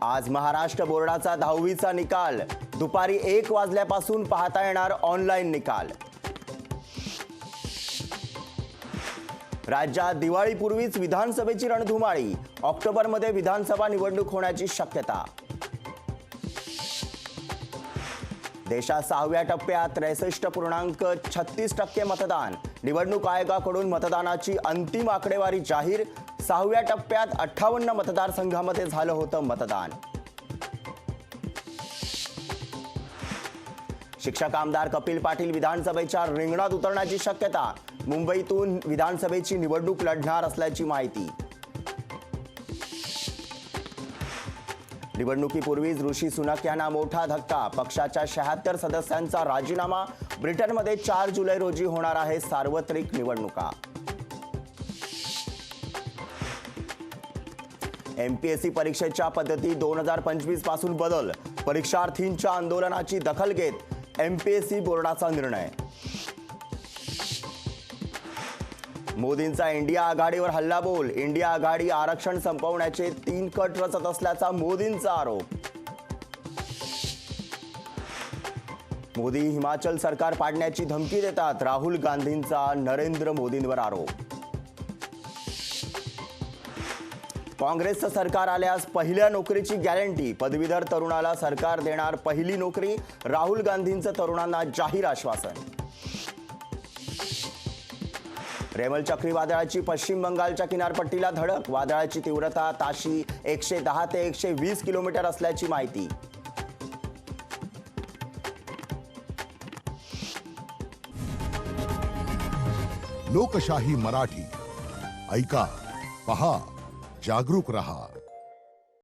आज महाराष्ट्र बोर्डाचा 10वीचा निकाल दुपारी 1 वाजल्यापासून पाहता येणार ऑनलाईन निकाल। राज्यात दिवाळीपूर्वीच विधानसभेची रणधुमाळी, ऑक्टोबरमध्ये विधानसभा निवडणूक होण्याची शक्यता। देशात 6व्या टप्प्यात 63.36% मतदान, निवडणूक आयोगाकडून मतदानाची अंतिम आकडेवारी जाहीर। 6व्या टप्प्यात 58 मतदारसंघामध्ये झालं होतं मतदान। शिक्षक आमदार कपिल पाटील विधानसभेच्या रिंगणात उतरण्याची शक्यता, मुंबईतून विधानसभेची निवडणूक लढणार असल्याची माहिती। निवडणुकीपूर्वीच ऋषी सुनक यांना मोठा धक्का, पक्षाच्या 76 सदस्यांचा राजीनामा। ब्रिटनमध्ये 4 जुलै रोजी होणार आहे सार्वत्रिक निवडणुका। एमपीएससी परीक्षेच्या पद्धती 2025 पासून बदल, परीक्षार्थींच्या आंदोलनाची दखल घेत एमपीएससी बोर्डाचा निर्णय। मोदींचा इंडिया आघाडीवर हल्लाबोल, इंडिया आघाडी आरक्षण संपवण्याचे 3 कट रचत असल्याचा मोदींचा आरोप। मोदी हिमाचल सरकार पाडण्याची धमकी देतात, राहुल गांधींचा नरेंद्र मोदींवर आरोप। काँग्रेसचं सरकार आल्यास पहिल्या नोकरीची गॅरंटी, पदवीधर तरुणाला सरकार देणार पहिली नोकरी, राहुल गांधींचं तरुणांना जाहीर आश्वासन। रेमल चक्रीवादळाची पश्चिम बंगालच्या किनारपट्टीला धडक, वादळाची तीव्रता ताशी 110 ते 120 किलोमीटर असल्याची माहिती। लोकशाही मराठी ऐका, पहा, जागरूक रहा।